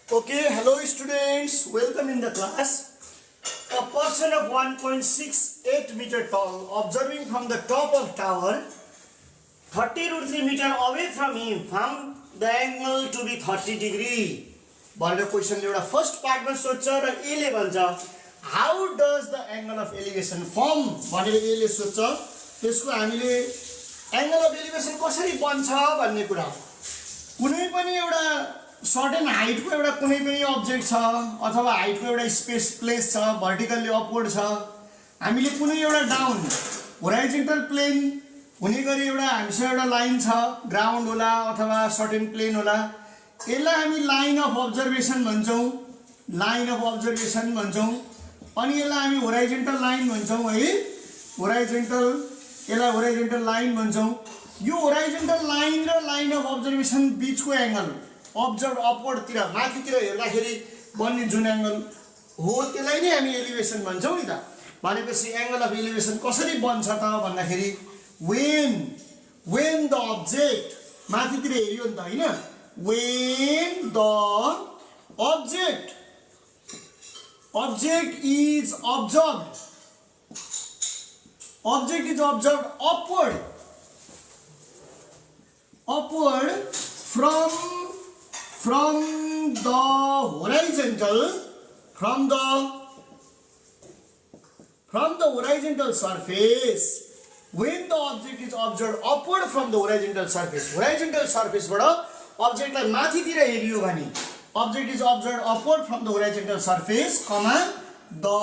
Okay, hello students, welcome in the class. A person of 1.68 meter tall observing from the top of tower 30√3 meter away from him found the angle to be 30 degree. भनेर क्वेशनले एउटा first पार्टमा सोध्छ र एले भन्छ how does the angle of elevation form भनेर एले सोध्छ। त्यसको हामीले एंगल अफ एलिभेसन कसरी बन्छ भन्ने कुरा कुनै पनि एउटा सर्टेन हाइटको एउटा कुनै पनि अब्जेक्ट छ अथवा हाइटको एउटा स्पेस प्लेस छ भर्टिकल्ली अपवर्ड छ हामीले कुनै एउटा डाउन होराइजन्टल प्लेन हुने गरी एउटा हामीसँग एउटा लाइन छ ग्राउन्ड होला अथवा सर्टेन प्लेन होला यसलाई हामी लाइन अफ अब्जर्भेसन भन्छौं लाइन अफ अब्जर्भेसन भन्छौं अनि यसलाई हामी होराइजन्टल लाइन भन्छौं है होराइजन्टल यसलाई होराइजन्टल लाइन भन्छौं। यो होराइजन्टल लाइन र लाइन अफ अब्जर्भेसन बीचको एंगल अब्जर्भ अपवर्डतिर माथितिर हेर्दाखेरि बन्ने जुन एंगल हो त्यसलाई नै हामी एलिभेसन भन्छौं नि त। भनेपछि एंगल अफ एलिभेसन कसरी बन्छ त भन्दाखेरि when the object माथितिर हेरियो नि त हैन when the object is observed upward from the horizontal surface when the object is observed upward from the horizontal surface बाट object लाई माथितिर हेरियो भने object is observed upward from the horizontal surface comma the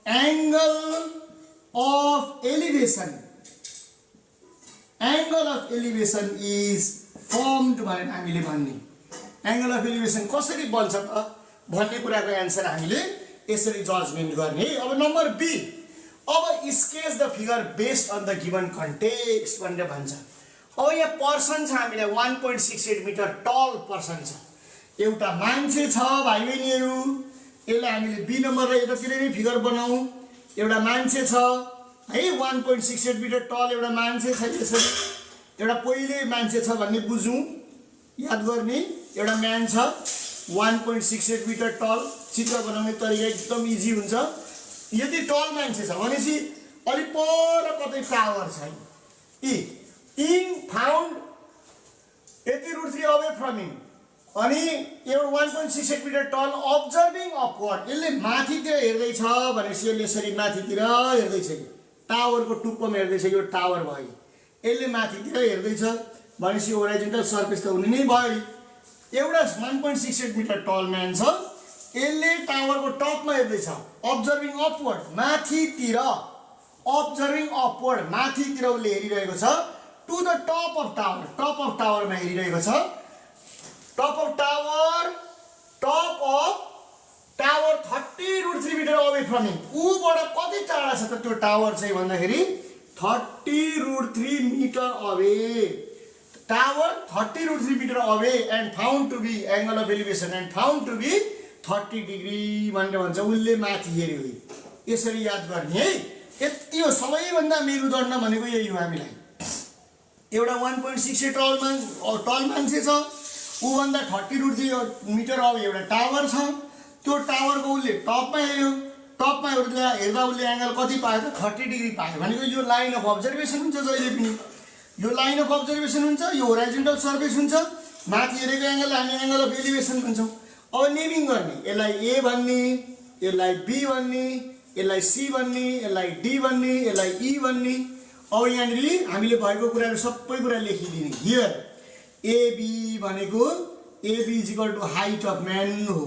angle of elevation is formed भनेर हामीले भन्ने angle of elevation कसरी बन्छ त भन्ने कुराको आन्सर हामीले यसरी जजमेन्ट गर्ने। अब नम्बर बी अब sketch the figure based on the given context भनेर भन्छ। अब यहाँ पर्सन छ हामीलाई 1.68 मिटर टल पर्सन छ एउटा मान्छे छ भाइ बहिनीहरु यसलाई हामीले बी नम्बर र यतातिर नै फिगर बनाऊ एउटा मान्छे छ है 1.68 मिटर टल एउटा मान्छे छ यसरी एउटा पहिले मान्छे छ भन्ने बुझौं याद गर्ने एउटा म्यान छ 1.68 मिटर टल चित्र बनाउने तरिका एकदम इजी हुन्छ। यदि टल मान्छे छ भनेपछि अलि पर कतै टावर छ इन फाउन्ड 80√3 अवे फ्रम हिम अनि एउटा 1.68 मिटर टल अब्जर्भिङ अपवर्ड यसले माथितिर हेर्दै छ भनेपछि यसले यसरी माथितिर हेर्दै छ टावरको टुप्पोमा हेर्दै छ यो टावर भयो यसले माथितिर हेर्दै छ भनेपछि होराइजन्टल सर्फेस त हुने नै भयो। एउटा 1.68 मिटर टल म्यान छ यसले टावरको टपमा हेर्दै छ अब्जर्भिङ अपवर्ड माथितिर उसले हेरिरहेको छ टु द टप अफ टावरमा हेरिरहेको छ top of tower 30√3 meter away from him उबाट कति टाढा छ त त्यो टावर चाहिँ भन्दाखेरि 30√3 meter away tower 30√3 meter away and found to be angle of elevation and found to be 30 degree भनेर भन्छ उसले माथि हेर्यो यसरी याद गर्ने है। यति हो सबैभन्दा मेरुदण्ड भनेको यही हो हामीलाई एउटा 1.68 टल मान्छे छ उ भन्दा 30√3 मिटर अवे एउटा टावर छ त्यो टावरको उसले टपमा हेर्दा उसले एंगल कति पायो त 30 डिग्री पायो भनेको यो लाइन अफ अब्जर्भेसन हुन्छ जहिले पनि यो लाइन अफ अब्जर्भेसन हुन्छ यो होराइजन्टल सर्फेस हुन्छ माथि हेरेको एंगल हामी एंगल अफ एलिभेसन भन्छौं। अब नेमिङ गर्ने यसलाई ए भन्ने यसलाई बी भन्ने यसलाई सी भन्ने यसलाई डी भन्ने यसलाई ई भन्ने। अब यहाँनिर हामीले भएको कुराहरु सबै कुरा लेखिदिने हियर एबी भनेको AB is equal to height of man हो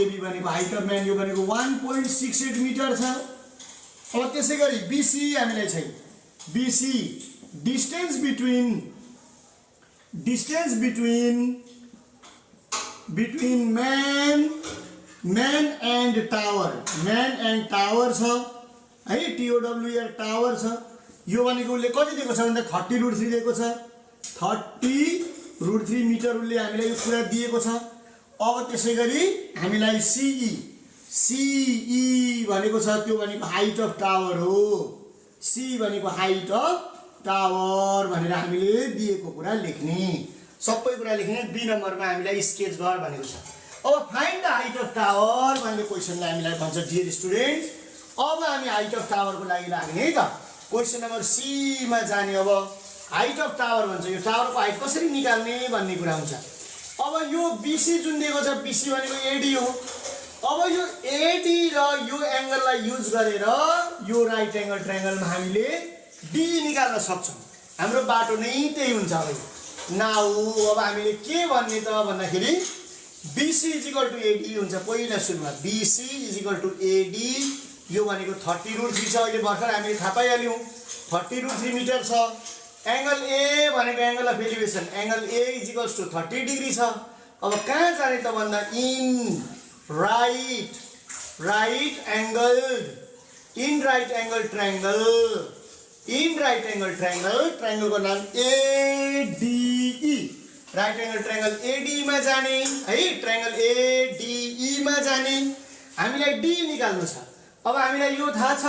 एबी भनेको हाइट अफ म्यान यो भनेको 1.68 मिटर छ। अब त्यसैगरी बीसी हामीलाई चाहिँ BC distance between man and tower छ है TOWR टावर छ यो भनेको उसले कति दिएको छ भन्दा 30√3 दिएको छ 30√3 मिटर उसले हामीलाई यो कुरा दिएको छ। अब त्यसैगरी हामीलाई CE भनेको छ त्यो भनेको हाइट अफ टावर हो C भनेको हाइट अफ टावर भनेर हामीले दिएको कुरा लेख्ने। सबै कुरा लेख्ने। बी नम्बरमा हामीलाई स्केच गर भनेको छ। अब find the height of tower भन्ने क्वेसनले हामीलाई भन्छ डियर स्टुडेन्ट्स। अब हामी हाइट अफ टावरको लागि लाग्ने है त। क्वेसन नम्बर सी मा जाने। अब हाइट अफ टावर भन्छ, यो टावरको हाइट कसरी निकाल्ने भन्ने कुरा हुन्छ। अब यो बीसी जुन दिएको छ, बीसी भनेको एडी हो। अब यो एडी र यो एंगललाई युज गरेर यो राइट एंगल ट्रायंगलमा हामीले डी निकाल्न सक्छौं। हाम्रो बाटो नै त्यही हुन्छ। अब नाउ अब हामीले के भन्ने त भन्दाखेरि बीसी इक्वल टु एडी हुन्छ। पहिला सुरुमा बीसी इक्वल टु एडी, यो भनेको 30√3 छ। अहिले भर्खर हामीले थाहा पाइहाल्यौं 30√3 मिटर छ। एंगल ए भनेको angle of elevation, angle A equals to 30 degree छ। अब कहाँ जाने त भन्दा in right angle triangle, in right angle triangle, triangle को नाम ADE, right angle triangle AD मा जाने है। ट्रायंगल एडीई मा जाने हामीलाई डी निकाल्नु छ। अब हामीलाई यो थाहा छ,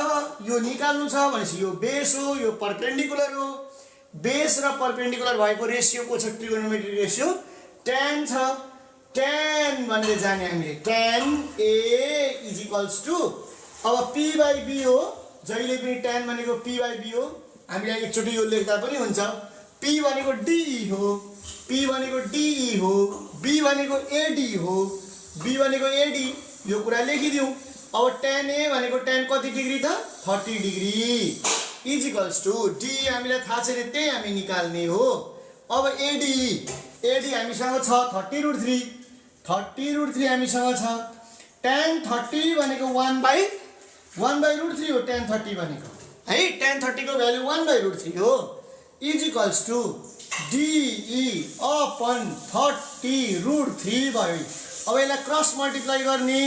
यो निकाल्नु छ भनेपछि यो बेस हो, यो परपेंडिकुलर हो। बेस र परपेंडिकुलर भएको रेशियो को छ, ट्रिगोनोमेट्रिक रेशियो tan छ। tan भन्ने जाने हामीले tan a is equals to, अब p बाइ b हो। जहिले पनि tan भनेको p बाइ b हो। हामीलाई एकचोटी यो लेख्दा पनि हुन्छ। p भनेको de हो, p भनेको de हो, b भनेको ad हो, b भनेको ad, यो कुरा लेखिदिउँ। अब tan a भनेको tan कति डिग्री त 30 degree is equals to D हामीलाई थाहा छैन, त्यही हामी निकाल्ने हो। अब एडी हामीसँग छ 30√3, 30√3 हामीसँग छ। tan 30 भनेको 1/√3 हो। tan 30 भनेको है, tan 30 को भ्यालु 1/√3 हो is equals to DE upon 30√3 भयो। अब यसलाई क्रस मल्टिप्लाई गर्ने,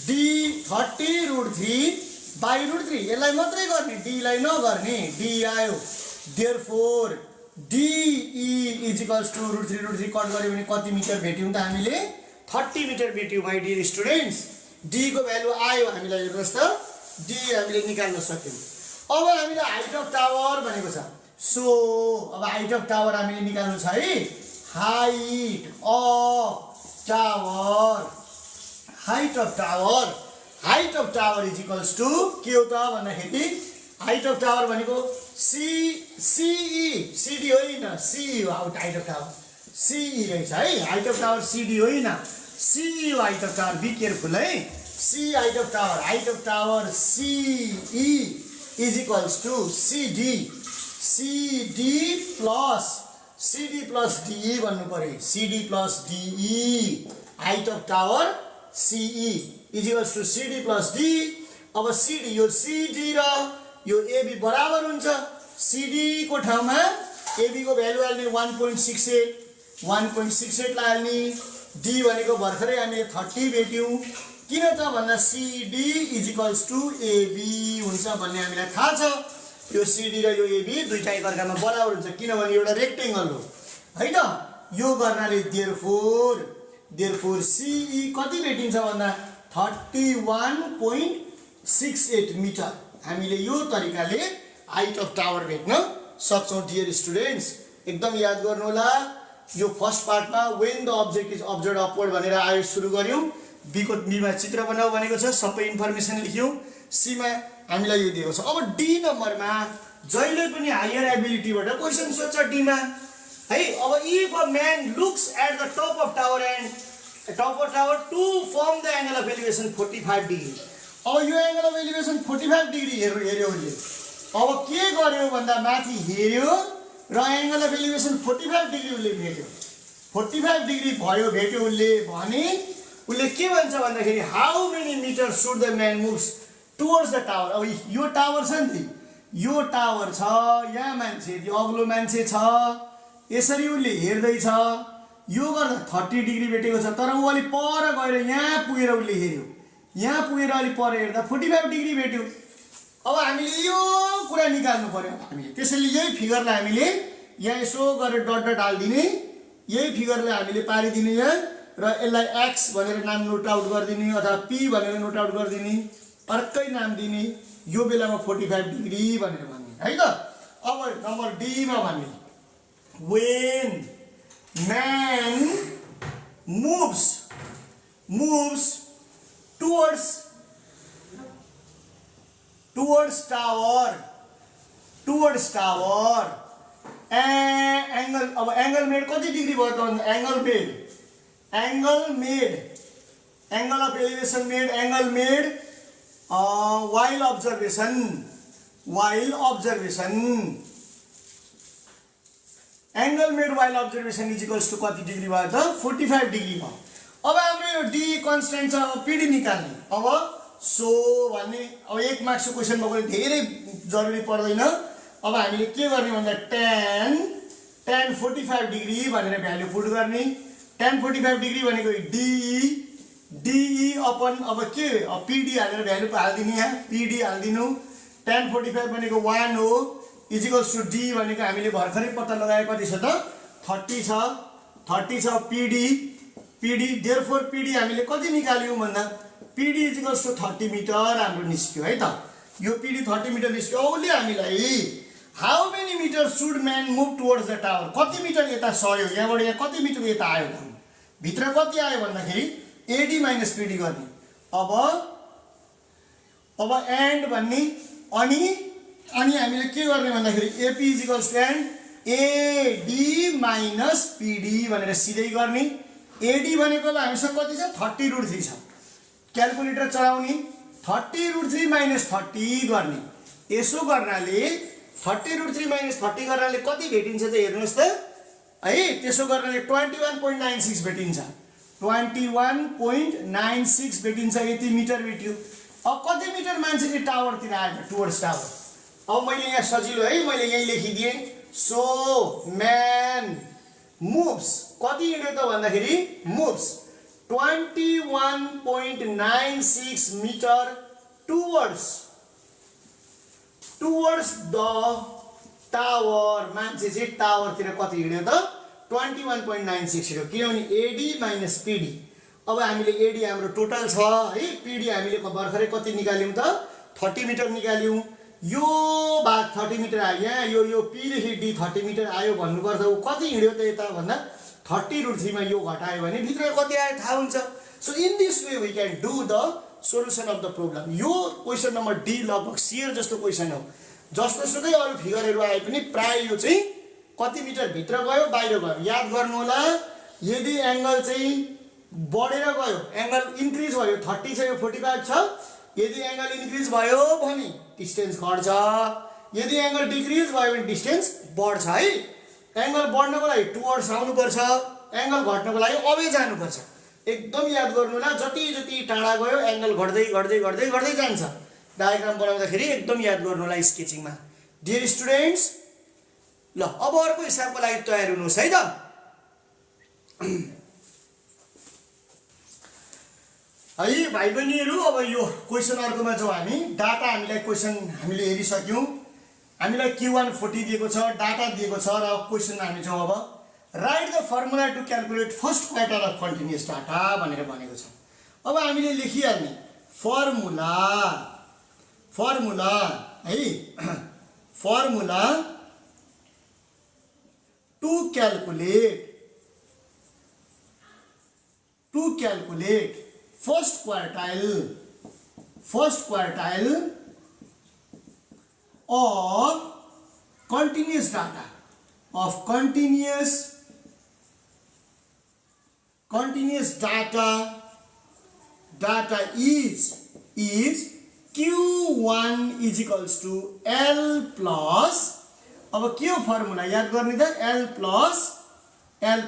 डी 30√3 बाइ √3, यसलाई मात्रै गर्ने, डी लाई नगर्ने, डी आयो। Therefore DE is equals to √3 cut गर्यो भने कति मिटर भेट्यौं त हामीले? 30 मिटर भेट्यौं माइ डियर स्टुडेन्ट्स। डी को भ्यालु आयो हामीलाई, हेर्नुहोस् त डी हामीले निकाल्न सक्यौं। अब हामीलाई हाइट अफ टावर भनेको छ। सो अब हाइट अफ टावर हामीले निकाल्नु छ है। Height of tower is equals to के हो त भन्दाखेरि हाइट अफ टावर भनेको सीडी होइन, सी हो हाइट अफ टावर, सीई रहेछ है। हाइट अफ टावर सीडी होइन, सीई हो height of tower. Be careful है। C height of tower CE is equals to CD plus DE भन्नु पर्यो। CD plus DE height of tower CE is equals to CD plus D. अब CD, यो CD र यो AB बराबर हुन्छ। CD को ठाउँमा एबी को भ्यालु हाल्ने 1.68 लाई हाल्ने। डी भनेको भर्खरै हामीले 30 भेट्यौं। किन त भन्दा CD is equals to AB हुन्छ भन्ने हामीलाई थाहा छ। यो सीडी र यो एबी दुईटा एकअर्कामा बराबर हुन्छ किनभने एउटा रेक्टेंगल हो हैन। यो गर्नाले देयरफोर सीई कति भेटिन्छ भन्दा 31.68 मिटर। हामीले यो तरिकाले हाइट अफ टावर भेट्न सक्छौं डियर स्टुडेन्ट्स। एकदम याद गर्नु होला। यो फर्स्ट पार्टमा when the object is observe upward भनेर आयो सुरु गर्यौं। बी को मा चित्र बनाऊ भनेको छ, सबै इन्फर्मेसन लेख्यौं। सी मा हामीलाई यो दिएको छ। अब डी नम्बरमा जहिले पनि हायर एबिलिटीबाट क्वेशन सोध्छ डी मा है। अब if a man looks at the top of tower to form the angle of elevation 45 degree. अब यो एंगल अफ एलिवेशन 45 डिग्री हेर्यो उसले। अब के गर्यो भन्दा माथि हेर्यो र एंगल अफ एलिवेशन 45 डिग्री उसले भेट्यो। 45 डिग्री भयो भेट्यो उसले भने उसले के भन्छ भन्दाखेरि how many metre should the man moves towards the tower. अब यो टावर छ नि, यो टावर छ, यहाँ मान्छे, यो अग्लो मान्छे छ, यसरी उसले हेर्दै छ। यो गर्दा 30 डिग्री भेटेको छ, तर उ अलि पर गएर यहाँ पुगेर उसले हेर्यो। यहाँ पुगेर अलि पर हेर्दा 45 डिग्री भेट्यो। अब हामीले यो कुरा निकाल्नु पर्यो हामीले। त्यसैले यही फिगरलाई हामीले यहाँ यसो गरेर डट डट हाल्दिने, यही फिगरलाई हामीले पारिदिने यहाँ र यसलाई x भनेर नाम नोट आउट गरिदिने अथवा p भनेर नोट आउट गरिदिने, अर्कै नाम दिने। यो बेलामा 45 डिग्री भनेर भन्ने है त। अब नम्बर डी मा भन्ने man moves towards tower angle अब angle made कति डिग्री भयो त angle made angle of elevation made angle made while observation angle made while observation is equals to कति डिग्री भयो त 45 डिग्री भयो अब हाम्रो यो d कन्स्टेन्ट छ अब pd निकाल्ने अब सो भन्ने अब 1 मार्क्सको क्वेशनमा पनि धेरै जरुरी पर्दैन अब हामीले के गर्ने भन्दा tan 45 डिग्री भनेर भ्यालु पुट गर्ने tan 45 डिग्री भनेको de अपन अब के अब pd हालेर भ्यालु हाल्दिनु यहाँ pd हाल्दिनु tan 45 भनेको 1 हो इज इक्वल्स टु d भनेको हामीले भर्खरै पत्ता लगाए कति छ त 30 छ pd देयरफोर pd हामीले कति निकाल्यौं भन्दा pd is equals to 30 metre हाम्रो निस्क्यो है त यो pd 30 मिटर निस्क्यो औले हामीलाई how many metre should man move towards the tower कति मिटर यता सर्यो यहाँबाट यहाँ कति मिटर यता आयो त भित्र कति आयो भन्दाखेरि ad - pd गर्ने अब एन्ड भन्ने अनि हामीले के गर्ने भन्दाखेरि ap is equals to and ad - pd भनेर सिधै गर्ने ad भनेको अब हामीसँग कति छ 30√3 छ क्याल्कुलेटर चलाउने 30√3 - 30 गर्ने यसो गर्नाले 30√3 - 30 गर्नाले कति भेटिन्छ त हेर्नुस् त है त्यसो गर्नाले 21.96 भेटिन्छ 21.96 भेटिन्छ यति मिटर भेट्यो अब कति मिटर मान्छेले टावरतिर आयो टुवर्ड्स टावर अब मैले यहाँ सजिलो है मैले यही लेखिदिए सो म्यान मुभ्स कति हिँड्यो त भन्दाखेरि moves 21.96 metre towards the tower मान्छे चाहिँ टावरतिर कति हिँड्यो त 21.96 हिँड्यो किनभने ad - pd अब हामीले ad हाम्रो टोटल छ है pd हामीले भर्खरै कति निकाल्यौं त 30 मिटर निकाल्यौं यो भाग 30 मिटर आयो यहाँ यो p देखि d 30 मिटर आयो भन्नुपर्छ उ कति हिँड्यो त यता भन्दा 30√3 मा यो घटायो भने भित्र कति आयो थाहा हुन्छ so in this way we can do the solution of the problem यो क्वेशन नम्बर d लगभग सियर जस्तो क्वेशन हो जस्तो सुकै अरु फिगरहरु आए पनि प्राय यो चाहिँ कति मिटर भित्र गयो बाहिर गयो याद गर्नु होला यदि एंगल चाहिँ बढेर गयो एंगल इन्क्रिज भयो 30 छ यो 45 छ यदि एंगल इन्क्रिज भयो भने डिस्टेन्स घट्छ यदि एंगल डिक्रिज भयो भने डिस्टेन्स बढ्छ है एंगल बढ्नको लागि टुवर्ड्स आउनु पर्छ एंगल घट्नको लागि अबे जानु पर्छ एकदम याद गर्नु होला जति टाढा गयो एंगल घट्दै जान्छ डायग्राम बनाउँदाखेरि एकदम याद गर्नु होला स्केचिङमा डियर स्टुडेन्ट्स ल अब अर्को हिसाबको लागि तयार हुनुहोस् है त है भाइ बहिनीहरु अब यो क्वेशन अर्कोमा जाउँ हामी डाटा हामीलाई क्वेशन हामीले हेरिसक्यौं हामीलाई Q1 40 दिएको छ डाटा दिएको छ र क्वेशनमा हामी जाउँ अब write the formula to calculate first quarter of continuous data भनेर भनेको छ अब हामीले लेखिहाल्ने फर्मुला है formula to calculate first quartile of continuous data is Q1 is equals to L plus अब के हो फर्मुला याद गर्ने त L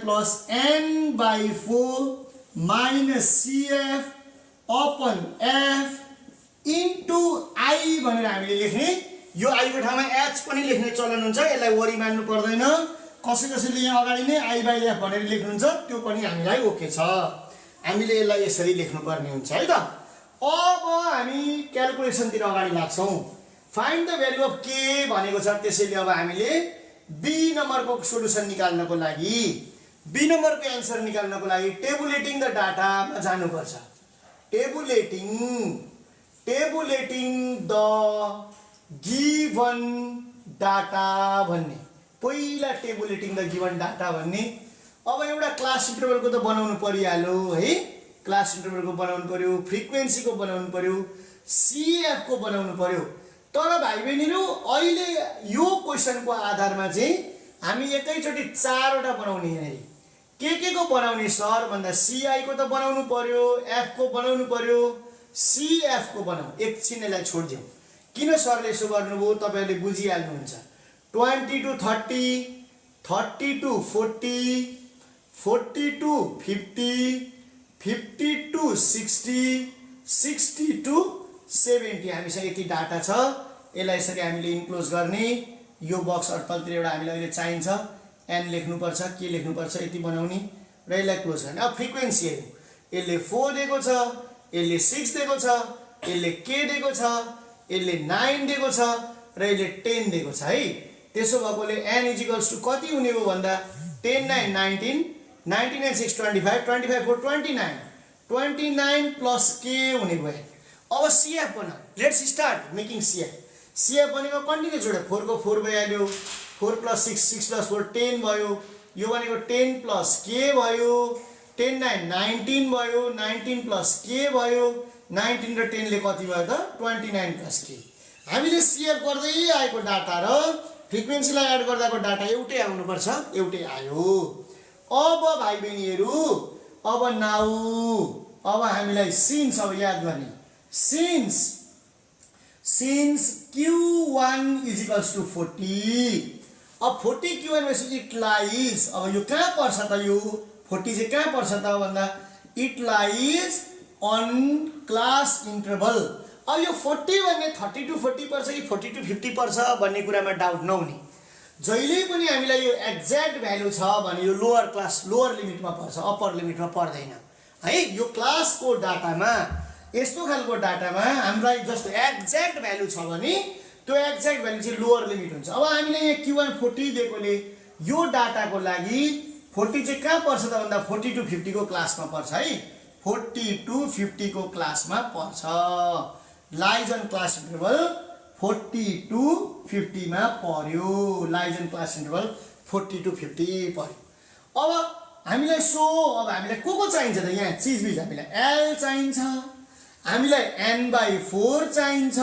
plus n by 4 minus CF upon F into I भनेर हामीले लेख्ने यो I को ठाउँमा H पनि लेख्ने चलन हुन्छ यसलाई वरी मान्नु पर्दैन कसैले यहाँ अगाडि नै I by F भनेर लेख्नुहुन्छ त्यो पनि हामीलाई ओके छ हामीले यसलाई यसरी लेख्नु पर्ने हुन्छ है त अब हामी क्याल्कुलेसनतिर अगाडि लाग्छौं find the value of k भनेको छ त्यसैले अब हामीले b नम्बरको सोलुसन निकाल्नको लागि b नम्बरको आन्सर निकाल्नको लागि टेबुलेटिङ द डाटा मा जानु पर्छ टेबुलेटिङ द गिवन डाटा भन्ने पहिला टेबुलेटिङ द गिवन डाटा भन्ने अब एउटा क्लास इन्टरभलको त बनाउनु परिहाल्यो है, क्लास इन्टरभलको बनाउनु पर्यो, फ्रिक्वेन्सीको बनाउनु पर्यो, CF को बनाउनु पर्यो। तर भाइ बहिनीहरु अहिले यो क्वेशनको आधारमा चाहिँ हामी एकैचोटी 4 वटा बनाउने है। के को बनाउने सर भन्दा CI को त बनाउनु पर्यो, F को बनाउनु पर्यो, CF को बनाऊ। एकछिन यसलाई छोड्दियौ। किन सरले यसो गर्नुभयो तपाईहरुले बुझिहाल्नुहुन्छ। 20 to 30, 30 to 40, 40 to 50, 50 to 60, 60 to 70 हामीसँग यति डाटा छ। यसलाई यसरी हामीले इन्क्लोज गर्ने। यो बक्स अर्थात् एउटा हामीलाई अहिले चाहिन्छ, n लेख्नुपर्छ, के लेख्नुपर्छ, यति बनाउने र यसलाई क्लोज गर्ने। अब फ्रिक्वेन्सी हेरौँ, यसले 4 दिएको छ, यसले 6 दिएको छ, यसले k दिएको छ, यसले 9 दिएको छ र यसले 10 दिएको छ है। त्यसो भएकोले n इक्वल्स टु कति हुने हो भन्दा 10 9 19, 19 and 6 25, 25 4 29, 29 प्लस k हुने भयो। अब CF बना, let's start making CF। CF भनेको कन्टिन्यू जोड्यो, 4 को 4 भइहाल्यो, 4 प्लस 6, 6 प्लस 4 10 भयो, यो भनेको 10 प्लस k भयो, 10 9 19 भयो, 19 प्लस k भयो, 19 र 10 ले कति भयो त 29 प्लस k। हामीले CF गर्दै आएको डाटा र फ्रिक्वेन्सीलाई एड गर्दाको डाटा एउटै आउनु पर्छ, एउटै आयो। अब भाइ बहिनीहरु अब नाउ अब हामीलाई सिन्स अब याद गर्ने। Since Q1 is equals to 40। अब 40 Q1 में इट लाइज, अब यो कहाँ पर्छ त, यो 40 चाहिँ कहाँ पर्छ त भन्दा it lies on class interval. अब यो 40 भन्ने 30 to 40 पर्छ कि 40 to 50 पर्छ भन्ने कुरामा डाउट नहुने। जहिले पनि हामीलाई यो एक्ज्याक्ट भ्यालु छ भने यो लोअर क्लास लोअर लिमिटमा पर्छ, अप्पर लिमिटमा पर्दैन है। यो क्लासको डाटामा यस्तो खालको डाटामा हामीलाई जस्तो एक्ज्याक्ट भ्यालु छ भने त्यो एक्ज्याक्ट भ्यालु चाहिँ लोअर लिमिट हुन्छ। अब हामीले यहाँ Q1 40 दिएकोले यो डाटाको लागि 40 चाहिँ कहाँ पर्छ त भन्दा 40 to 50 को क्लासमा पर्छ है। 40 to 50 को क्लासमा पर्छ। Lies on class interval 40 to 50 मा पर्यो। Lies on class interval 40 to 50 पर्यो। अब हामीलाई अब हामीलाई को चाहिन्छ त, यहाँ चीजबिज हामीलाई L चाहिन्छ, हामीलाई n/4 चाहिन्छ,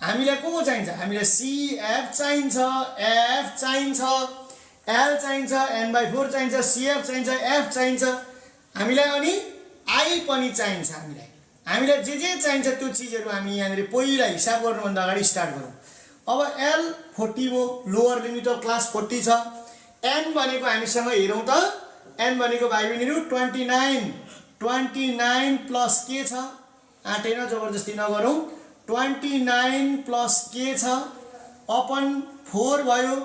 हामीलाई को चाहिन्छ, हामीलाई CF चाहिन्छ, F चाहिन्छ, L चाहिन्छ, n/4 चाहिन्छ, CF चाहिन्छ, F चाहिन्छ, हामीलाई अनि I पनि चाहिन्छ। हामीलाई जे चाहिन्छ त्यो चीजहरु हामी यहाँनिर पहिला हिसाब गर्नुभन्दा अगाडि स्टार्ट गरौँ। अब L 40 हो, लोअर लिमिट अफ क्लास 40 छ। n भनेको हामीसँग हेरौँ त, n भनेको भाइ बहिनीहरु 29 प्लस के छ, आटेन जबरजस्ती नगरौँ, 29 प्लस के छ अपन 4 भयो।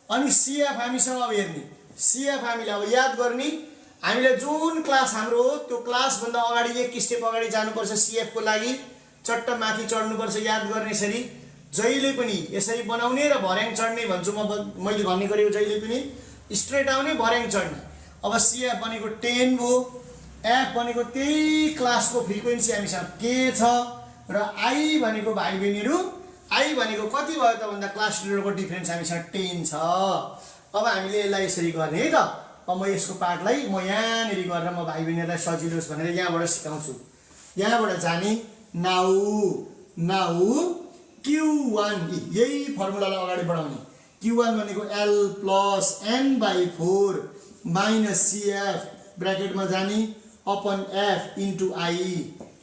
अनि CF हामीसँग अब हेर्ने, CF हामीले अब याद गर्ने। हामीले जुन क्लास हाम्रो हो त्यो क्लास भन्दा अगाडि एक स्टेप अगाडि जानुपर्छ। CF को लागि चट्ट माथि चढ्नुपर्छ। याद गर्ने यसरी जहिले पनि यसरी बनाउने र भर्याङ चढ्ने भन्छु मैले भन्ने गरेको, जहिले पनि स्ट्रेट आउने भर्याङ चढ्ने। अब CF भनेको 10 हो, F भनेको त्यही क्लासको फ्रिक्वेन्सी हामीसँग के छ र I भनेको भाइ बहिनीहरु I भनेको कति भयो त भन्दा क्लास इन्टरभलको डिफरेन्स हामीसँग 10 छ। अब हामीले यसलाई यसरी गर्ने है त। अब म यसको पार्टलाई म यहाँनिर गरेर म भाइ बहिनीहरुलाई सजिलो होस् भनेर यहाँबाट सिकाउँछु। यहाँबाट जाने नाउ Q1 यही फर्मुलालाई अगाडि बढाउने। Q1 भनेको L plus n/4 minus CF ब्र्याकेटमा जाने अपन F इन्टु I,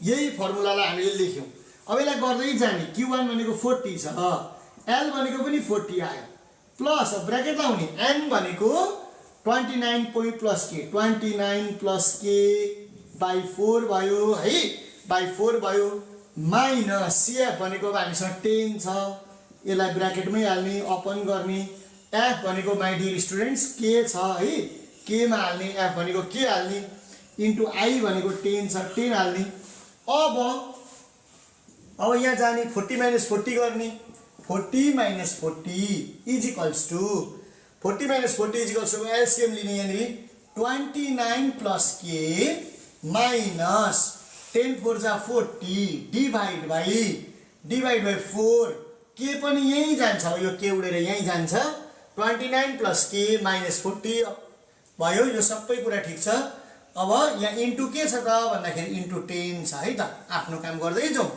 यही फर्मुलालाई हामीले लेख्यौं। अब यसलाई गर्दै जाने। Q1 भनेको 40 छ, L भनेको पनि 40 आयो, प्लस ब्र्याकेट लाउने n भनेको 29 प्लस के 29 प्लस के बाइ 4 भयो है, बाइ 4 भयो, माइनस CF भनेको अब हामीसँग 10 छ, यसलाई ब्र्याकेटमै हाल्ने, ओपन गर्ने। F भनेको माइ डियर स्टुडेन्ट्स के छ है, के मा हाल्ने, F भनेको के हाल्ने, इन्टु I भनेको 10 छ, 10 हाल्ने। अब यहाँ जाने 40 माइनस 40 गर्ने। 40 minus 40 is equals to 40 minus 40 is equals to LCM लिने यहाँनिर 29 प्लस के माइनस 10 4 जा 40 डिवाइड बाई 4, के पनि यही जान्छ, यो के उडेर यही जान्छ। 29 प्लस के माइनस 40 भयो, यो सबै कुरा ठिक छ। अब यहाँ इन्टु के छ त भन्दाखेरि इन्टु 10 छ है त, आफ्नो काम गर्दै जाउँ।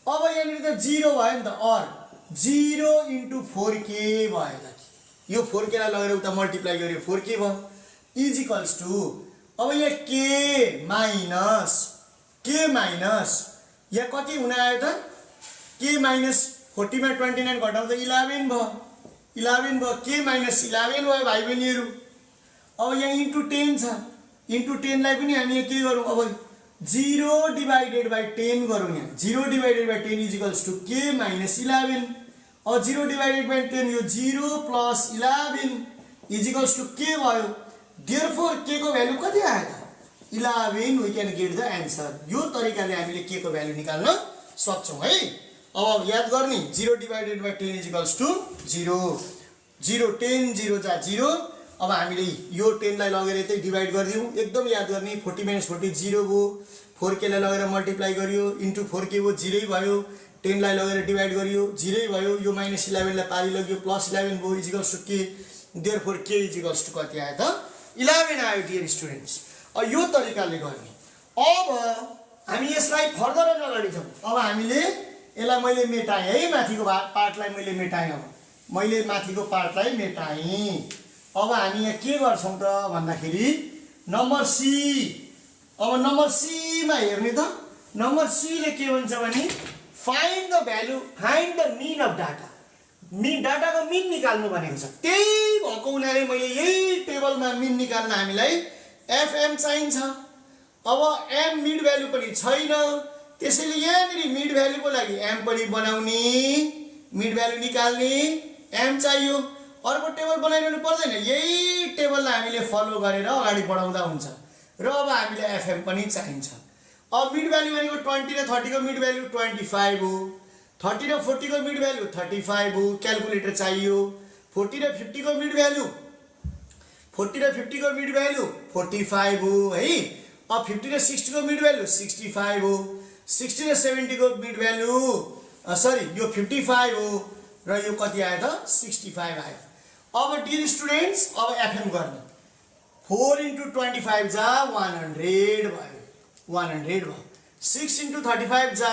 अब यहाँनिर त 0 भयो नि त, अर 0 इन्टु 4k भयो त, यो 4k लाई लगेर उता मल्टिप्लाई गर्यो 4k भयो, इज इक्वल्स टु अब यहाँ k माइनस यहाँ कति हुन आयो त, k माइनस 40 मा 29 घटाउँदा 11 भयो, 11 भयो, k माइनस 11 भयो भाइ बहिनीहरू। अब यहाँ इन्टु 10 छ, इन्टु 10 लाई पनि हामी के गरौँ, अब 0 डिभाइडेड बाई 10 गरौँ। यहाँ 0 divided by 10 is equals to k minus 11। अब 0 डिभाइडेड बाई 10 यो 0 plus 11 is equals to k भयो। देयरफोर k को भ्यालु कति आयो त, 11। We can get the answer. यो तरिकाले हामीले k को भ्यालु निकाल्न सक्छौँ है। अब याद गर्ने 0 divided by 10 is equals to 0, 0 10 0 जा 0। अब हामीले यो 10 लाई लगेर यतै डिभाइड गरिदिउँ, एकदम याद गर्ने। 40 माइनस 40 0 भयो, 4k लाई लगेर मल्टिप्लाई गरियो, इन्टु 4k भयो, 0 भयो, 10 लाई लगेर डिभाइड गरियो, 0 भयो, यो माइनस 11 लाई पारी लग्यो, प्लस 11 भयो, is equals to k। Therefore k is equals to कति आयो त, 11 आयो डियर स्टुडेन्ट्स। अब यो तरिकाले गर्ने। अब हामी यसलाई फर्दर अगाडि जाउँ। अब हामीले यसलाई मैले मेटाएँ है, माथिको पार्टलाई मैले मेटाएँ। अब मैले माथिको पार्टलाई मेटाएँ। अब हामी यहाँ के गर्छौँ त भन्दाखेरि नम्बर सी। अब नम्बर सी मा हेर्ने त, नम्बर सी ले के भन्छ भने find the value, find the mean of data. डाटाको मिन निकाल्नु भनेको छ। त्यही भएको हुनाले मैले यही टेबलमा मिन निकाल्न हामीलाई एफएम चाहिन्छ। अब एम मिड भ्यालु पनि छैन, त्यसैले यहाँनिर मिड भ्यालुको लागि एम पनि बनाउने, मिड भ्यालु निकाल्ने एम चाहियो। अर्को टेबल बनाइरहनु पर्दैन, यही टेबललाई हामीले फलो गरेर अगाडि बढाउँदा हुन्छ। र अब हामीलाई एफएम पनि चाहिन्छ। अब मिड भ्यालु भनेको 20 र 30 को मिड भ्यालु 25 हो, 30 र 40 को मिड भ्यालु 35 हो। क्याल्कुलेटर चाहियो। 40 र 50 को मिड भ्यालु 40 र 50 को मिड भ्यालु 45 हो है। अब 50 र 60 को मिड भ्यालु 65 हो। 60 र 70 को मिड भ्यालु सरी यो 55 हो र यो कति आयो त 65 आयो। अब डियर स्टुडेन्ट्स अब एफएम गर्ने। 4 इन्टु 25 जा 100 भयो, 100 भयो। 6 इन्टु 35 जा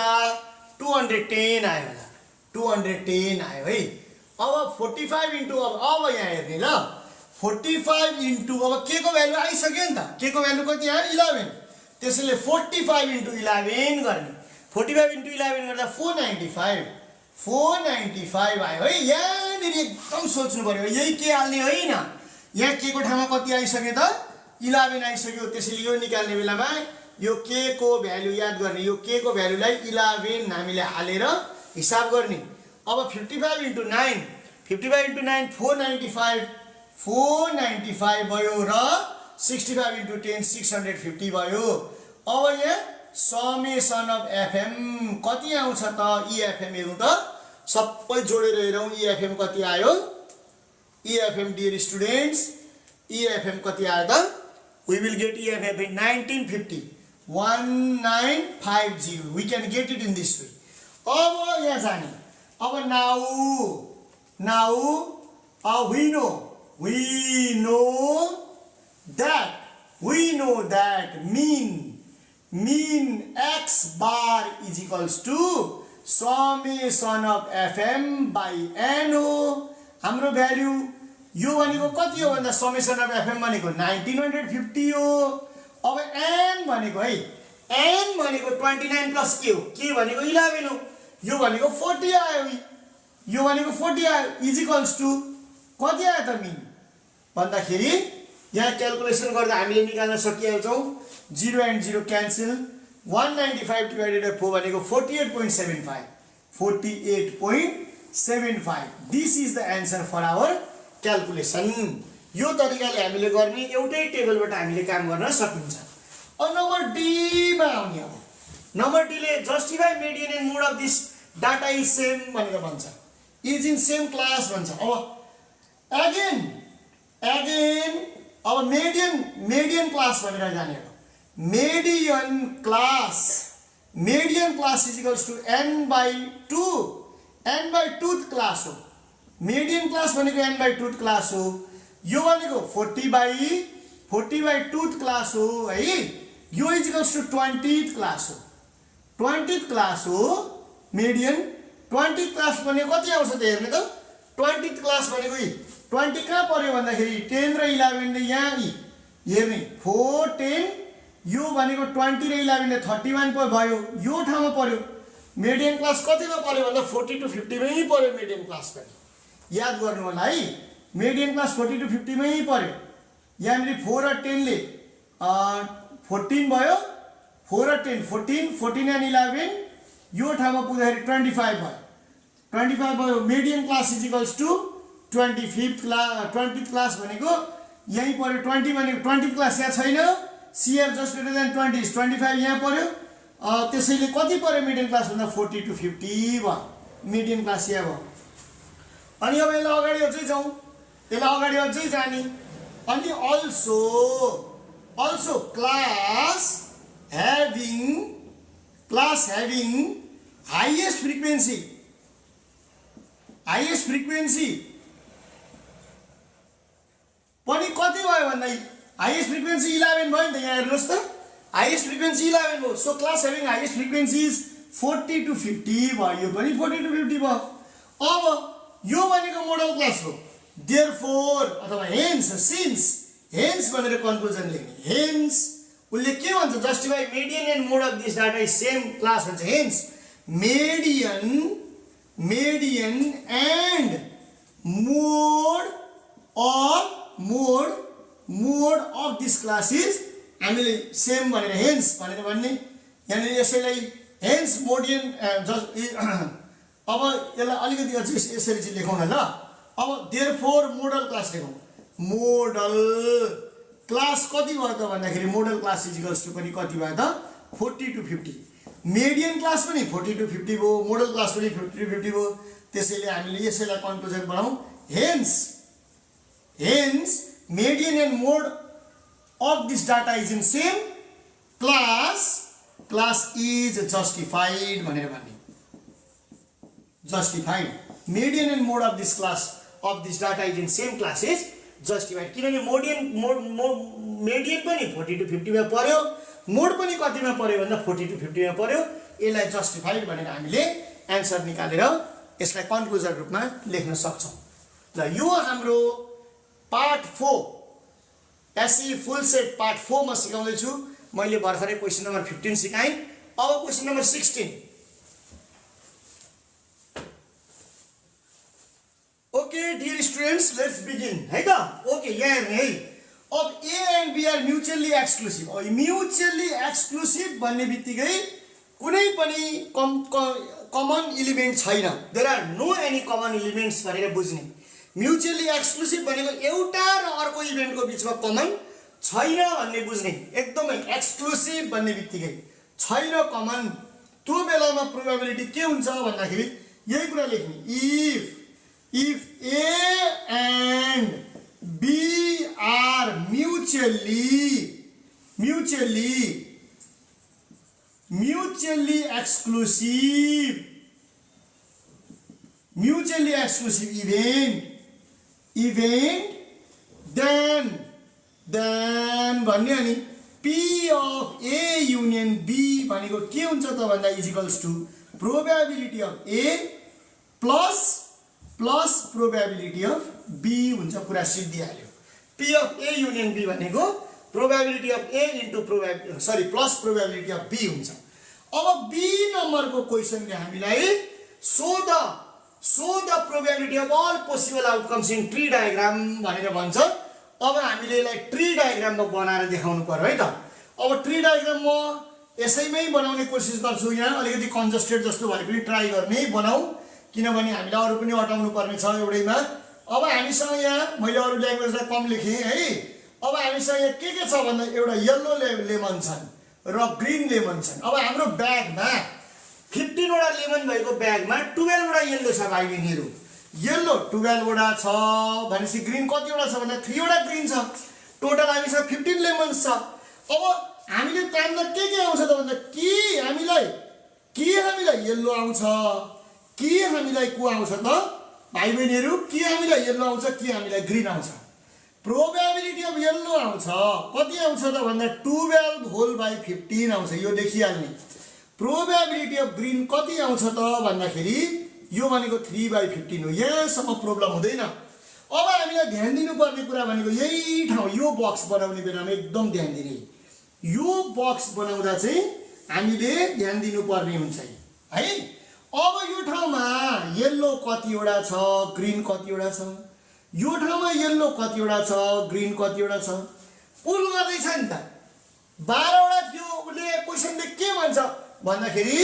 210 आयो होला, 210 आयो है। अब 45 इन्टु अब यहाँ हेर्ने ल, 45 इन्टु अब के को भ्यालु आइसक्यो नि त, के को भ्यालु कति आयो 11। त्यसैले 45 इन्टु 11 गर्ने। 45 इन्टु 11 गर्दा 495, 495 आयो है। यहाँनिर एकदम सोच्नु पर्यो, यही के हाल्ने होइन। यहाँ के को ठाउँमा कति आइसक्यो त 11 आइसक्यो। त्यसैले यो निकाल्ने बेलामा यो के को भ्यालु याद गर्ने, यो के को भ्यालुलाई 11 हामीले हालेर हिसाब गर्ने। अब 55 इन्टु 9, 55 इन्टु 9 495, 495 भयो र 65 इन्टु 10 650 भयो। अब यहाँ समेसन अफ एफएम कति आउँछ त, इएफएम हेरौँ त, सबै जोडेर हेरौँ इएफएम कति आयो। इएफएम डियर स्टुडेन्ट्स इएफएम कति आयो त, we will get EFM in 1950, 1950। We can get it in this way. अब यहाँ जाने। अब now we know that mean x bar is equals to summation of fm by n हो। हाम्रो भ्यालु यो भनेको कति हो भन्दा समेसन अफ एफएम भनेको 1950 हो। अब n भनेको है, n भनेको 29 प्लस के हो, के भनेको 11 हो, यो भनेको 40 आयो, यो भनेको 40 आयो, इज इक्वल्स टु कति आयो त मिन भन्दाखेरि यहाँ क्याल्कुलेसन गर्दा हामीले निकाल्न सकिहाल्छौँ। 0 and 0 क्यान्सल, 195 डिभाइडेड बाइ 4 भनेको 48.75, 48.75। This is the answer for our calculation. यो तरिकाले हामीले गर्ने, एउटै टेबलबाट हामीले काम गर्न सकिन्छ। अब नम्बर डी मा आउने। अब नम्बर डी ले justify median and mode of this data is same भनेर भन्छ, इज इन सेम क्लास भन्छ। अब अगेन अब मेडियन क्लास भनेर जाने हो। Median class is equals to n/2, n/2 class हो। मेडियन क्लास भनेको n/2 क्लास हो। यो भनेको 40/2 40/2th क्लास हो है। यो इक्वल्स टु 20th क्लास हो। 20th क्लास हो मिडियन। 20th क्लास भनेको कति आउँछ त हेर्ने त। 20th क्लास भनेको 20 कहाँ पर्यो भन्दाखेरि 10 र 11 ले यहाँ हेर्ने 4 10 यो भनेको 20 र 11 ले 31 पो भयो, यो ठाउँमा पर्यो। मिडियन क्लास कतिमा पर्यो भन्दा 40 to 50 मै पर्यो मिडियन क्लास पनि। याद गर्नु होला है, मिडियन क्लास 40 to 50 मै पर्यो। यहाँनिर 4 र 10 ले 14 भयो, 4 र 10 14, 14 and 11 यो ठाउँमा पुग्दाखेरि 25 भयो। 25 भयो। Median class is equals to 25th class. 20th class भनेको यही पर्यो। 20 भनेको 20th क्लास यहाँ छैन। CR just greater than 20 is 25 यहाँ पर्यो। त्यसैले कति पर्यो मिडियन क्लास भन्दा 40 to 50 भयो। मिडियन क्लास यहाँ भयो। अनि अब यसलाई अगाडि अझै जाउँ, यसलाई अगाडि अझै जाने। अनि also class having highest frequency पनि कति भयो भन्दा हाइएस्ट फ्रिक्वेन्सी 11 भयो नि त। यहाँ हेर्नुहोस् त, हाइएस्ट फ्रिक्वेन्सी 11 भयो। So class having highest frequency is 40 to 50 भयो। यो पनि 40 to 50 भयो। अब यो भनेको मोडल क्लास हो। देयरफोर अथवा हेन्स भनेर कन्क्लुजन लेख्ने। हेन्स उसले के भन्छ, justify median and mode of this data is same class भन्छ। Hence median and mode of this class is हामीले सेम भनेर हेन्स भनेर भन्ने। यहाँनिर यसैलाई हेन्स मोडियन अब यसलाई अलिकति अझै यसरी चाहिँ लेखौँ न ल। अब देयरफोर मोडल क्लास लेखौँ। मोडल क्लास कति भयो त भन्दाखेरि modal class is equals to पनि कति भयो त 40 to 50। मिडियन क्लास पनि 40 to 50 भयो, मोडल क्लास पनि 50 to 50 भयो। त्यसैले हामीले यसैलाई कन्क्लुजन बनाऊ। Hence median and mode of this data is in same class is justified भनेर भन्ने। justified median and mode of this class of this data is in same class is justified। किनभने median पनि 40 to 50 मा पर्यो, मोड पनि कतिमा पर्यो भन्दा 40 to 50 मा पर्यो। यसलाई जस्टिफाइड भनेर हामीले एन्सर निकालेर यसलाई कन्क्लुजन रूपमा लेख्न सक्छौँ। ल यो हाम्रो पार्ट 4 एसई फुल सेट पार्ट 4 मा सिकाउँदैछु। मैले भर्खरै क्वेशन नम्बर 15 सिकाएँ। अब question number 16। Okay dear students, let's begin है त। ओके यहाँ हेर्ने है। अब A and B are mutually exclusive. अब म्युचुअली एक्सक्लुसिभ भन्ने बित्तिकै कुनै पनि कमन इलिमेन्ट छैन। There are no any common elements भनेर बुझ्ने। म्युचुअली एक्सक्लुसिभ भनेको एउटा र अर्को इभेन्टको बिचमा कमन छैन भन्ने बुझ्ने। एकदमै एक्सक्लुसिभ भन्ने बित्तिकै छैन कमन। त्यो बेलामा प्रोबेबिलिटी के हुन्छ भन्दाखेरि यही कुरा लेख्ने। If A and B are mutually exclusive event then भन्ने। अनि P of A union B भनेको के हुन्छ त भन्दा is equals to probability of A plus probability of B हुन्छ। कुरा सिद्धिहाल्यो। P of A union B भनेको probability of A into plus probability of B हुन्छ। अब B नम्बरको क्वेसनले हामीलाई show the probability of all possible outcomes in tree diagram भनेर भन्छ। अब हामीले यसलाई ट्री डायग्राममा बनाएर देखाउनु पर्यो है त। अब ट्री डायग्राम म यसैमै बनाउने कोसिस गर्छु। यहाँ अलिकति कन्जस्टेड जस्तो भए पनि ट्राई गर्ने बनाऊ, किनभने हामीले अरू पनि हटाउनु पर्ने छ एउटैमा। अब हामीसँग यहाँ मैले अरू ल्याङ्ग्वेजलाई कम लेखेँ है। अब हामीसँग यहाँ के छ भन्दा एउटा येल्लो लेमन छन् र ग्रीन लेमन छन्। अब हाम्रो ब्यागमा 15 वटा लेमन भएको ब्यागमा 12 वटा येल्लो छ भाइ बहिनीहरू। येल्लो 12 वटा छ भनेपछि ग्रीन कतिवटा छ भन्दा 3 वटा ग्रीन छ। टोटल हामीसँग 15 लेमन्स छ। अब हामीले तान्दा के आउँछ त भन्दा कि हामीलाई येल्लो आउँछ कि हामीलाई को आउँछ त भाइ बहिनीहरू, कि हामीलाई येल्लो आउँछ कि हामीलाई ग्रीन आउँछ। प्रोबेबिलिटी अफ येल्लो आउँछ कति आउँछ त भन्दा 12 होल बाई 15 आउँछ यो देखिहाल्ने। प्रोबेबिलिटी अफ ग्रीन कति आउँछ त भन्दाखेरि यो भनेको 3/15 हो। यहाँसम्म प्रब्लम हुँदैन। अब हामीलाई ध्यान दिनुपर्ने कुरा भनेको यही ठाउँ यो बक्स बनाउने बेलामा एकदम ध्यान दिने। यो बक्स बनाउँदा चाहिँ हामीले ध्यान दिनुपर्ने हुन्छ है। अब यो ठाउँमा येल्लो कतिवटा छ ग्रीन कतिवटा छ, यो ठाउँमा येल्लो कतिवटा छ ग्रीन कतिवटा छ, पुल गर्दैछ नि त। 12 वटा थियो। उसले क्वेसनले के भन्छ भन्दाखेरि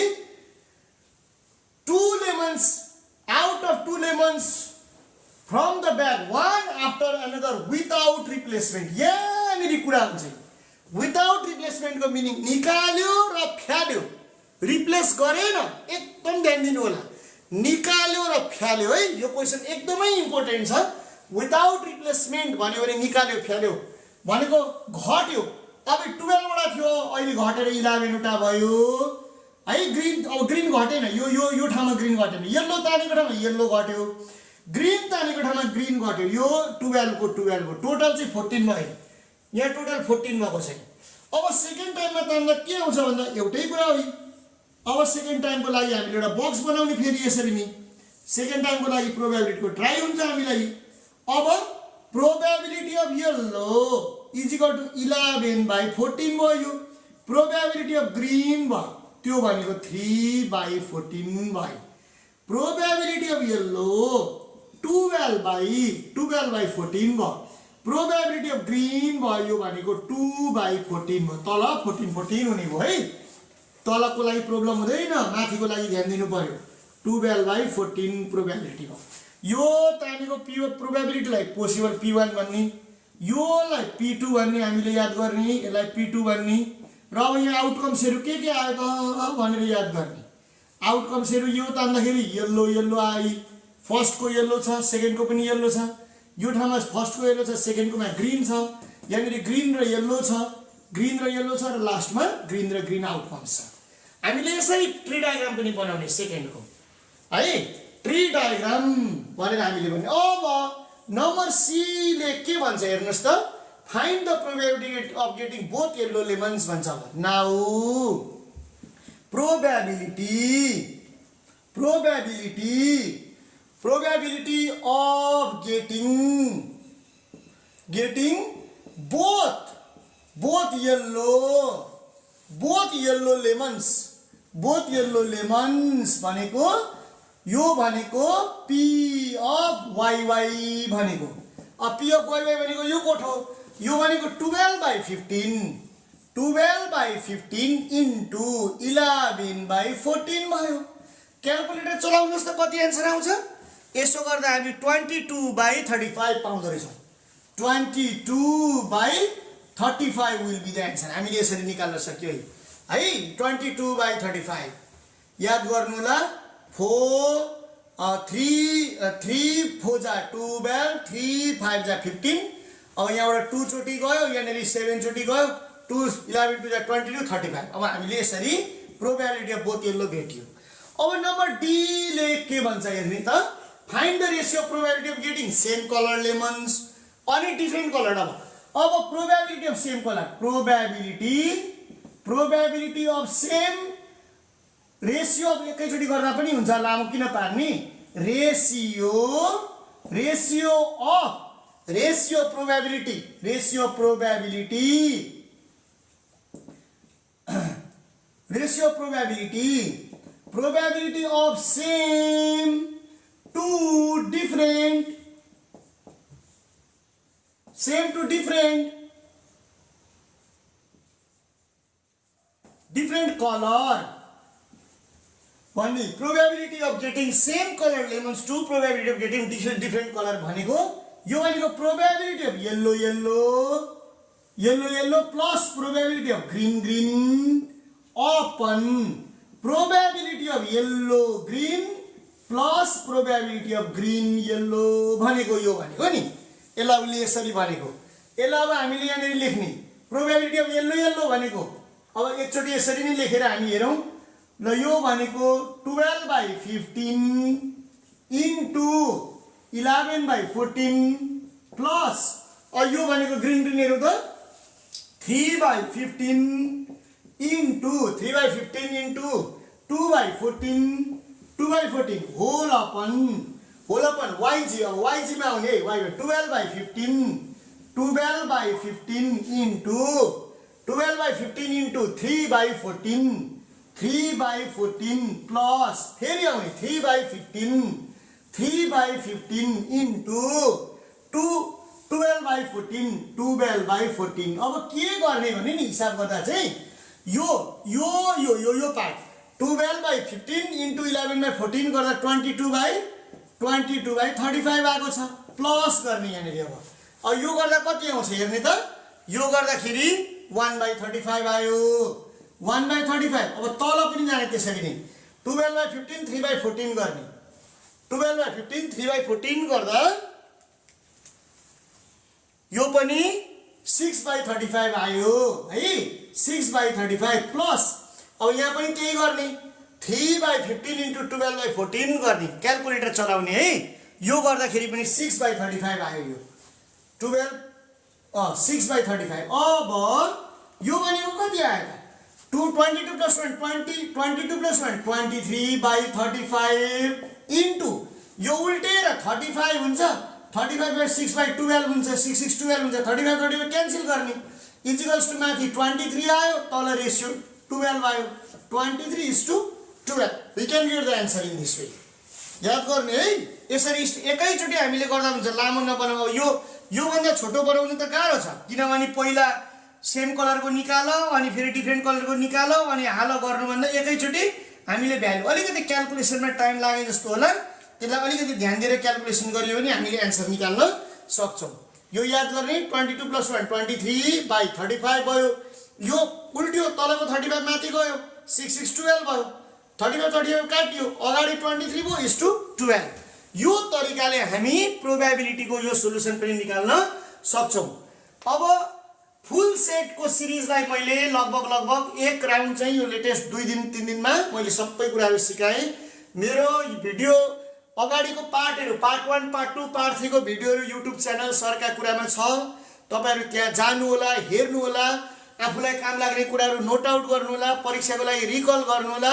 2 lemons out of 2 lemons from the bag one after another without replacement। यहाँनिर कुरा हुन्छ विदाउट रिप्लेसमेन्टको मिनिङ निकाल्यो र फ्याल्यो, रिप्लेस गरेन। एकदम ध्यान दिनु होला, निकाल्यो र फ्याल्यो है। यो क्वेसन एकदमै इम्पोर्टेन्ट छ। विदाउट रिप्लेसमेन्ट भन्यो भने निकाल्यो फ्याल्यो भनेको घट्यो। अब 12 वटा थियो अहिले घटेर 11 वटा भयो है। ग्रीन अब ग्रीन घटेन, यो यो यो ठाउँमा ग्रीन घटेन। येल्लो तानेको ठाउँमा येल्लो घट्यो, ग्रीन तानेको ठाउँमा ग्रीन घट्यो। यो 12 को टोटल चाहिँ 14 भयो। यहाँ टोटल 14 भएको छ। अब सेकेन्ड टाइममा तान्दा के आउँछ भन्दा एउटै कुरा हो। अब सेकेन्ड टाइमको लागि हामीले एउटा बक्स बनाउने फेरि यसरी नि। सेकेन्ड टाइमको लागि प्रोबेबिलिटीको ट्राई हुन्छ हामीलाई। अब probability of yellow is equal to 11/14 भयो। प्रोबेबिलिटी अफ ग्रीन भयो त्यो भनेको 3/14 भयो। प्रोबेबिलिटी अफ येल्लो 12/14 भयो। प्रोबेबिलिटी अफ ग्रीन भयो भनेको 2/14 भयो। तल 14 हुने भयो है। तलको लागि प्रब्लम हुँदैन, माथिको लागि ध्यान दिनु पर्यो। 12/14 प्रोबेबिलिटी हो। यो तानेको प्रोबेबिलिटीलाई पोसिबल P1 भन्ने, योलाई P2 भन्ने हामीले याद गर्ने, यसलाई P2 भन्ने। र अब यहाँ आउटकम्सहरू के आयो त भनेर याद गर्ने। आउटकम्सहरू यो तान्दाखेरि येल्लो येल्लो आई, फर्स्टको येल्लो छ, सेकेन्डको पनि येल्लो छ। यो ठाउँमा फर्स्टको येल्लो छ, सेकेन्डकोमा ग्रीन छ। यहाँनिर ग्रीन र येल्लो छ, ग्रीन र येल्लो छ, र लास्टमा ग्रीन र ग्रीन आउटकम्स छ। हामीले यसरी ट्री डायग्राम पनि बनाउने सेकेन्डको है। ट्री डायग्राम भनेर हामीले भन्ने। अब नम्बर सी ले के भन्छ हेर्नुहोस् त, find the probability of getting both yellow lemons भन्छ। Now probability of getting both yellow lemons भनेको यो भनेको P of YY भनेको। अब P of YY भनेको यो कोठो, यो भनेको 12/15 इन्टु 11/14 भयो। क्यालकुलेटर चलाउनुहोस् त कति एन्सर आउँछ। यसो गर्दा हामी 22/35 पाउँदो रहेछौँ। 22/35 विल बी द एन्सर। हामीले यसरी निकाल्न सक्यो है। 22/35 याद गर्नु होला। 3 4 जा 12, 3 5 जा 15। अब यहाँबाट 2 चोटि गयो, यहाँनिर 7 चोटि गयो, 2 11 2 जा 22 35। अब हामीले यसरी प्रोबेबिलिटी अफ बोथ येल्लो भेट्यो। अब नम्बर डी ले के भन्छ हेर्ने त, find the ratio probability of getting same colour lemons अनि डिफरेन्ट कलर। अब probability of same colour, probability of same ratio of एकैचोटि गर्दा पनि हुन्छ, लामो किन पार्ने। Ratio probability of same to different color भन्ने। Probability of getting same colour lemons to probability of getting different colour भनेको यो भनेको probability of yellow plus probability of green upon probability of yellow green plus probability of green yellow भनेको यो भनेको नि। यसलाई उसले यसरी भनेको। यसलाई अब हामीले यहाँनिर लेख्ने प्रोबेबिलिटी अफ येल्लो भनेको। अब एकचोटि यसरी नै लेखेर हामी हेरौँ ल। यो भनेको 12/15 इन्टु 11/14 प्लस यो भनेको ग्रीन ग्रीन हेरौँ त 3/15 into 3/15 into 2/14 2/14 whole upon YG अब YG मा आउने है 12/15 इन्टु 3/14 3/14 प्लस फेरि आउने 3/15 इन्टु 12/14 अब के गर्ने भने नि हिसाब गर्दा चाहिँ यो पार्ट 12/15 इन्टु 11/14 गर्दा 22/35 आएको छ प्लस गर्ने यहाँनिर अब यो गर्दा कति आउँछ हेर्ने त यो गर्दाखेरि 1/35 आयो 1/35 अब तल पनि जाने त्यसरी नै 12/15 3/14 गर्ने 12/15 3/14 गर्दा यो पनि 6/35 आयो है 6/35 प्लस अब यहाँ पनि त्यही गर्ने 3/15 इन्टु 12/14 गर्ने क्यालकुलेटर चलाउने है यो गर्दाखेरि पनि 6/35 आयो यो 6/35 अब यो भनेको कति आयो त 22 + 1 22 + 1 23/35 इन्टु यो उल्टेर 35 हुन्छ 35/6/12 हुन्छ 6 6 12 हुन्छ 35 क्यान्सल गर्ने इक्वल्स टु माथि 23 आयो तल रेसियो 12 आयो 23:12 we can get the answer in this way याद गर्ने है यसरी एकैचोटी हामीले गर्दा हुन्छ लामो नबनाऊ यो भन्दा छोटो बनाउनु त गाह्रो छ किनभने पहिला सेम कलरको निकालो अनि फेरि डिफ्रेन्ट कलरको निकालो अनि हालो गर्नु भन्दा एकैचोटी हामीले भ्यालु अलिकति क्याल्कुलेसनमा टाइम लागे जस्तो होला त्यसलाई अलिकति ध्यान दिएर क्याल्कुलेसन गरियो भने हामीले एन्सर निकाल्न सक्छौं यो याद गर्ने 22 + 1 23/35 भयो यो उल्ट्यो तलको 35 माथि गयो 6 6 12 भयो 35 काटियो अगाडि 23 भयो 12 यो तरिकाले हामी प्रोबेबिलिटीको यो सोलुसन पनि निकाल्न सक्छौं अब फुल सेटको सिरिजलाई मैले लगभग एक राउन्ड चाहिँ यो लेटेस्ट 2 दिन 3 दिनमा मैले सबै कुराहरु सिकाएँ मेरो भिडियो अगाडिको पार्टहरु पार्ट 1 पार्ट 2 पार्ट 3 को भिडियोहरु युट्युब च्यानल सरका कुरामा छ तपाईहरु त्यहाँ जानु होला हेर्नु होला आफुलाई काम लाग्ने कुराहरु नोट आउट गर्नु होला परीक्षाको लागि रिकल गर्नु होला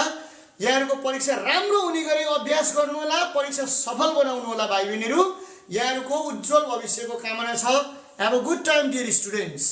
यहाँहरुको परीक्षा राम्रो हुने गरी अभ्यास गर्नु होला परीक्षा सफल बनाउनु होला भाइ बहिनीहरु यहाँहरुको उज्जवल भविष्यको कामना छ have a good time dear students